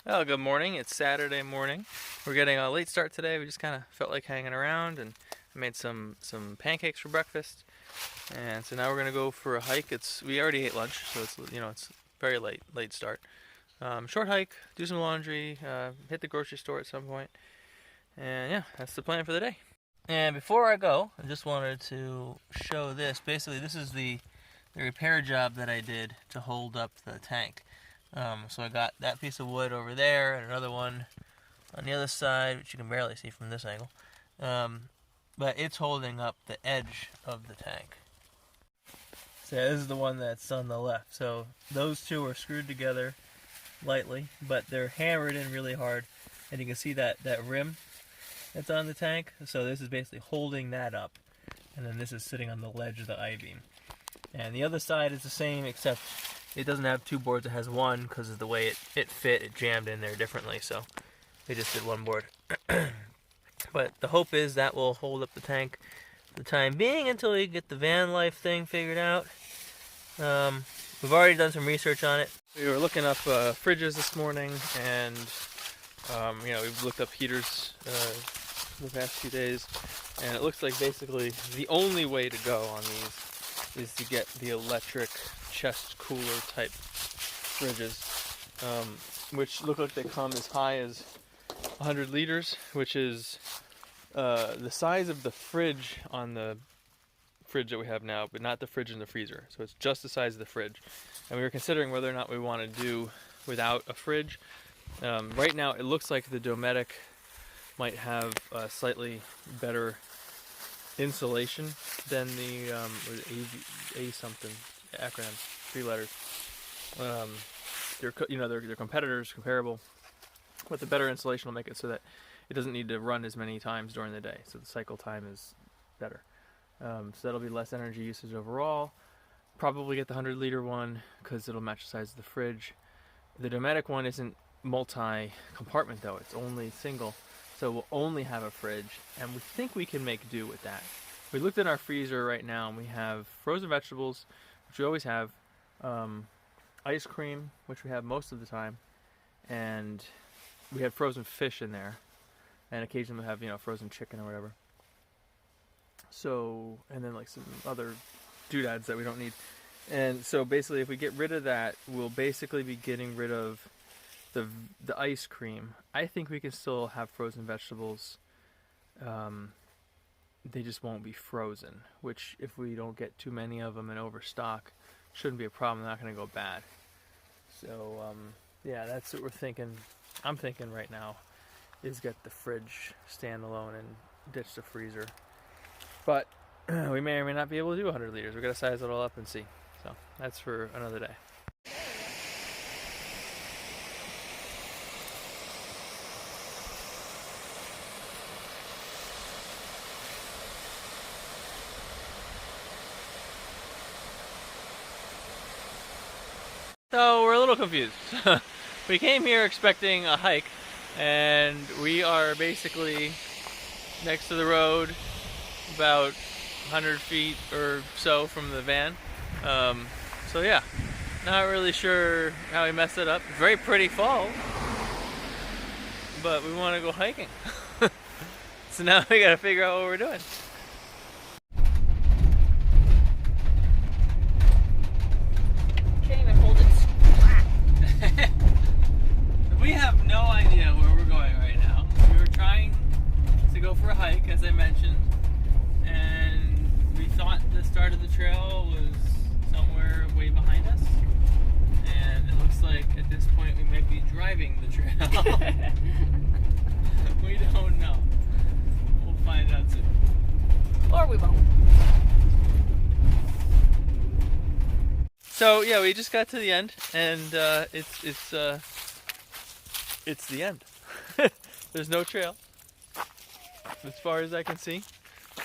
Oh, good morning. It's Saturday morning. We're getting a late start today. We just kind of felt like hanging around, and I made some pancakes for breakfast. And so now we're gonna go for a hike. We already ate lunch, so it's very late start. Short hike, do some laundry, hit the grocery store at some point, and yeah, that's the plan for the day. And before I go, I just wanted to show this. Basically, this is the repair job that I did to hold up the tank. So I got that piece of wood over there and another one on the other side, which you can barely see from this angle. But it's holding up the edge of the tank. So this is the one that's on the left. So those two are screwed together lightly, but they're hammered in really hard. And you can see that rim that's on the tank. So this is basically holding that up. And then this is sitting on the ledge of the I-beam. And the other side is the same, except it doesn't have two boards, it has one because of the way it fit, it jammed in there differently, so they just did one board. But the hope is that will hold up the tank for the time being until we get the van life thing figured out. We've already done some research on it. We were looking up fridges this morning, and we've looked up heaters the past few days, and it looks like basically the only way to go on these is to get the electric chest cooler type fridges, which look like they come as high as 100 liters, which is the size of the fridge on the fridge that we have now, but not the fridge in the freezer. So it's just the size of the fridge. And we were considering whether or not we want to do without a fridge. Right now, it looks like the Dometic might have a slightly better insulation than the A something acronym, 3 letters. They're competitors, comparable, but the better insulation will make it so that it doesn't need to run as many times during the day, so the cycle time is better. So that'll be less energy usage overall. Probably get the 100-liter one because it'll match the size of the fridge. The Dometic one isn't multi-compartment though; it's only single. So we'll only have a fridge, and we think we can make do with that. We looked in our freezer right now, and we have frozen vegetables, which we always have, ice cream, which we have most of the time, and we had frozen fish in there, and occasionally we have, frozen chicken or whatever. So, and then like some other doodads that we don't need. And so basically, if we get rid of that, we'll basically be getting rid of the ice cream. I think we can still have frozen vegetables. They just won't be frozen, which if we don't get too many of them and overstock, shouldn't be a problem. They're not going to go bad. So yeah, that's what we're thinking. I'm thinking right now is get the fridge standalone and ditch the freezer. But we may or may not be able to do 100 liters. We've got to size it all up and see. So that's for another day. So we're a little confused. We came here expecting a hike, and we are basically next to the road, about 100 feet or so from the van. So yeah, not really sure how we messed it up. Very pretty fall, but we want to go hiking. So now we gotta figure out what we're doing. We have no idea where we're going right now. We were trying to go for a hike, as I mentioned, and we thought the start of the trail was somewhere way behind us, and it looks like at this point we might be driving the trail. We don't know. We'll find out soon. Or we won't. So yeah, we just got to the end, and it's the end. There's no trail, as far as I can see.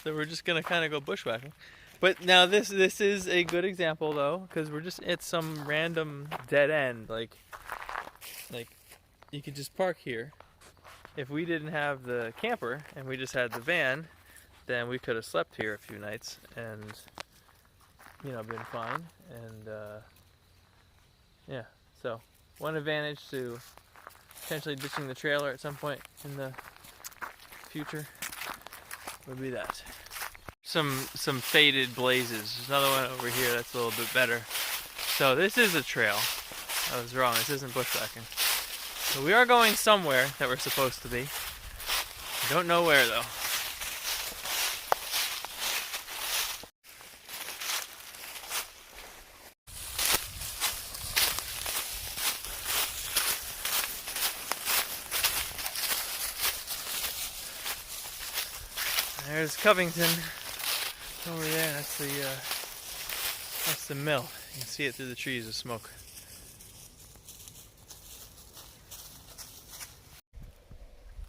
So we're just gonna kind of go bushwhacking. But now this is a good example though, because we're just at some random dead end. Like you could just park here. If we didn't have the camper and we just had the van, then we could have slept here a few nights and been fine. And yeah, so one advantage to potentially ditching the trailer at some point in the future would be that. Some faded blazes. There's another one over here that's a little bit better. So this is a trail. I was wrong. This isn't bushwhacking. So we are going somewhere that we're supposed to be. I don't know where though. There's Covington over there. That's the mill. You can see it through the trees of smoke.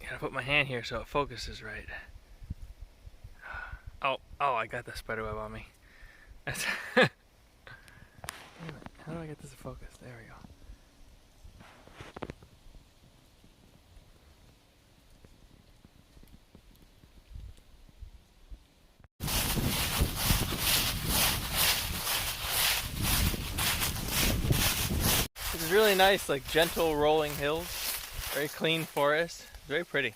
Gotta put my hand here so it focuses right. Oh, I got the spider web on me. That's how do I get this to focus? There we go. This is really nice, like gentle rolling hills, very clean forest, very pretty.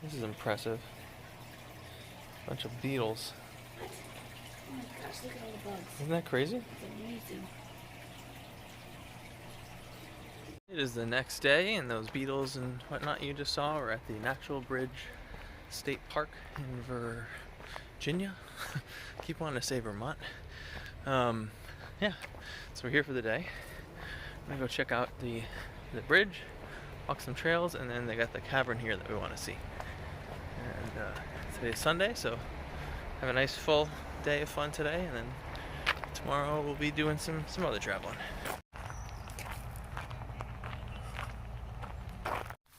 This is impressive. Bunch of beetles. Oh my gosh, look at all the bugs. Isn't that crazy? It's amazing. It is the next day, and those beetles and whatnot you just saw are at the Natural Bridge State Park in Virginia. Keep wanting to say Vermont. Yeah, so we're here for the day. I'm gonna go check out the bridge, walk some trails, and then they got the cavern here that we want to see. And today's Sunday, so have a nice full day of fun today, and then tomorrow we'll be doing some other traveling.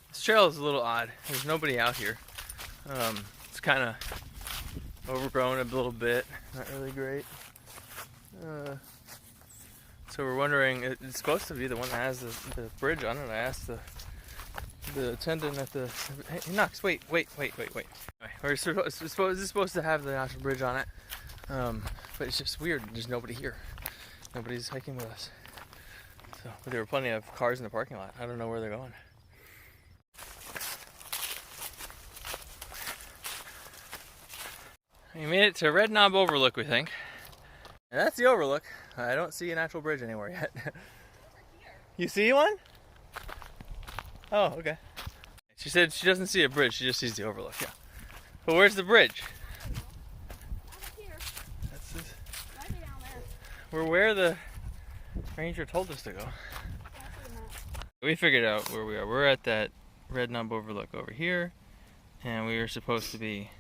This trail is a little odd. There's nobody out here. It's kind of overgrown a little bit. Not really great. So we're wondering, it's supposed to be the one that has the bridge on it. I asked the attendant at the, hey Knox, wait. Anyway, this is supposed to have the Natural Bridge on it. But it's just weird. There's nobody here. Nobody's hiking with us. So, but there were plenty of cars in the parking lot. I don't know where they're going. We made it to Red Knob Overlook, we think. And that's the overlook. I don't see a natural bridge anywhere yet. You see one? Oh, okay. She said she doesn't see a bridge, she just sees the overlook, yeah. But where's the bridge? Here. That's this. Might be down there. We're where the ranger told us to go. We figured out where we are. We're at that Red Knob Overlook over here, and we were supposed to be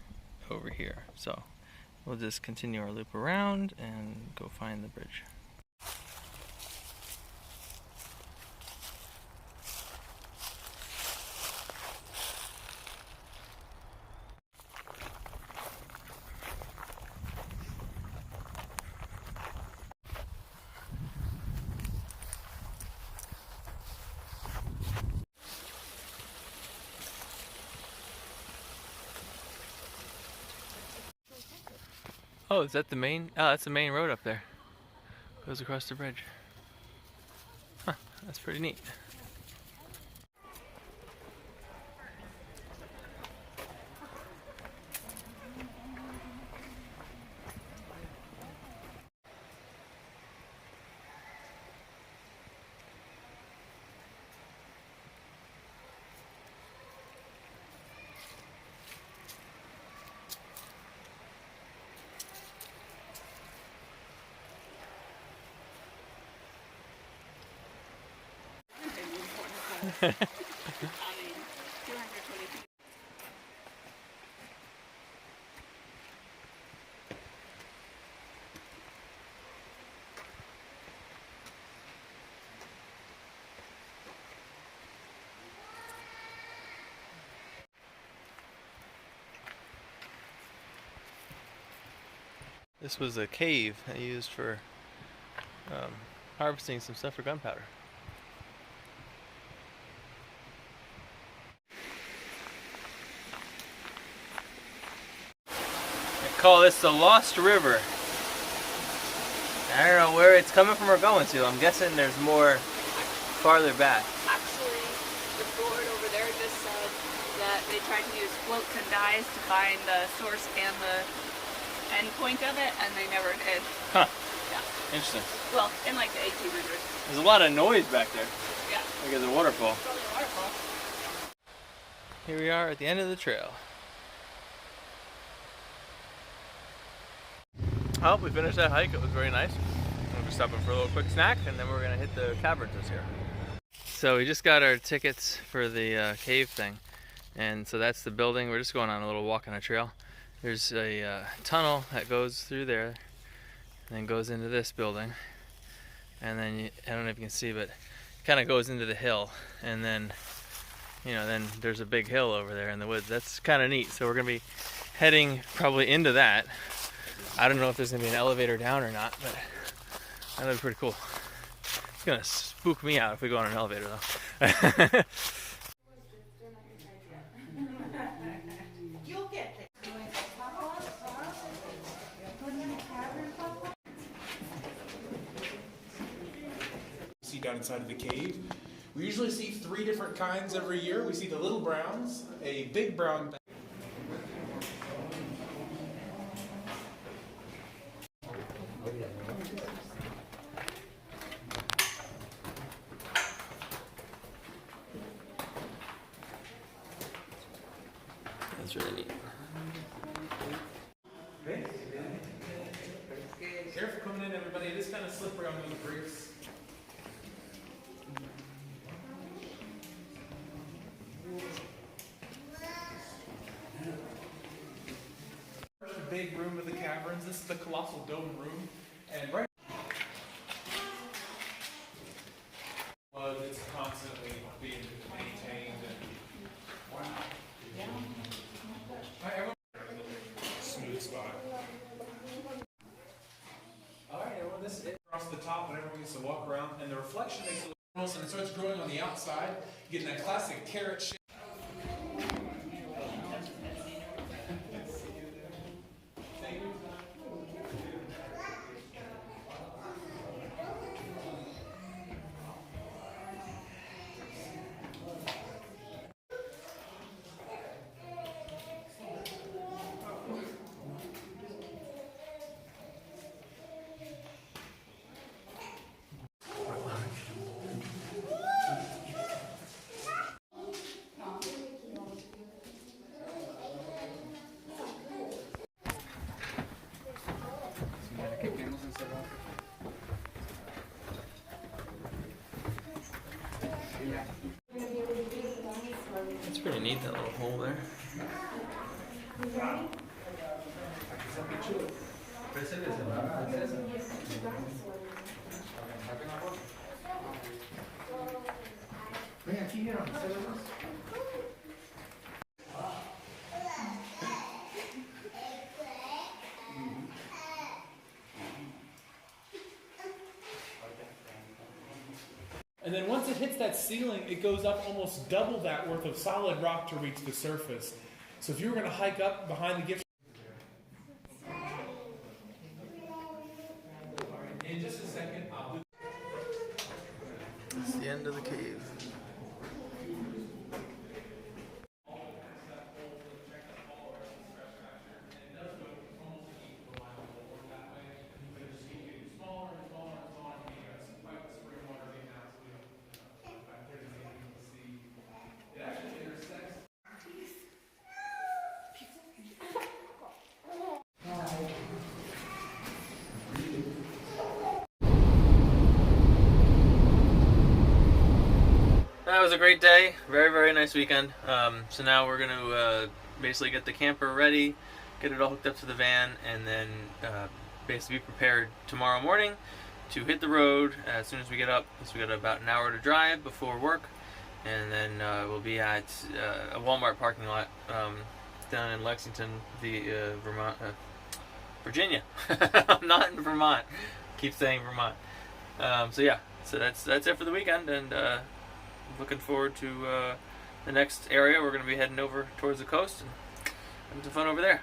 over here. So we'll just continue our loop around and go find the bridge. Oh, is that the main? Oh, that's the main road up there. Goes across the bridge. Huh, that's pretty neat. I mean, 220 feet. This was a cave I used for harvesting some stuff for gunpowder. call this the Lost River. I don't know where it's coming from or going to. I'm guessing there's more farther back. Actually, the board over there just said that they tried to use floats and dies to find the source and the end point of it, and they never did. Huh. Yeah. Interesting. Well, in like the 1800s. There's a lot of noise back there. Yeah. Like there's a waterfall. Probably a waterfall. Here we are at the end of the trail. Well, we finished that hike. It was very nice. We'll be stopping for a little quick snack, and then we're gonna hit the caverns this year. So we just got our tickets for the cave thing, and so that's the building. We're just going on a little walk on a trail. There's a tunnel that goes through there, and then goes into this building, and then I don't know if you can see, but it kind of goes into the hill, and then then there's a big hill over there in the woods. That's kind of neat. So we're gonna be heading probably into that. I don't know if there's gonna be an elevator down or not, but that'd be pretty cool. It's gonna spook me out if we go on an elevator though. See down inside of the cave. We usually see 3 different kinds every year. We see the little browns, a big brown. That's really neat. Careful coming in, everybody. It is kind of slippery on those bricks. Big room of the caverns. This is the colossal dome room, and right. Well, it's constantly being maintained. And wow. Smooth spot. All right, everyone. This is across the top, and everyone gets to walk around, and the reflection makes it look, and it starts growing on the outside, getting that classic carrot shape. It's pretty neat, that little hole there. And then once it hits that ceiling, it goes up almost double that worth of solid rock to reach the surface. So if you were going to hike up behind the gift... In just a second, I'll do... It's the end of the cave. That was a great day. Very, very nice weekend. So now we're going to basically get the camper ready, get it all hooked up to the van, and then basically be prepared tomorrow morning to hit the road as soon as we get up. So we got about an hour to drive before work, and then we'll be at a Walmart parking lot down in Lexington, Vermont, Virginia. I'm not in Vermont. Keep saying Vermont. So yeah, so that's it for the weekend, and looking forward to the next area. We're going to be heading over towards the coast and having some fun over there.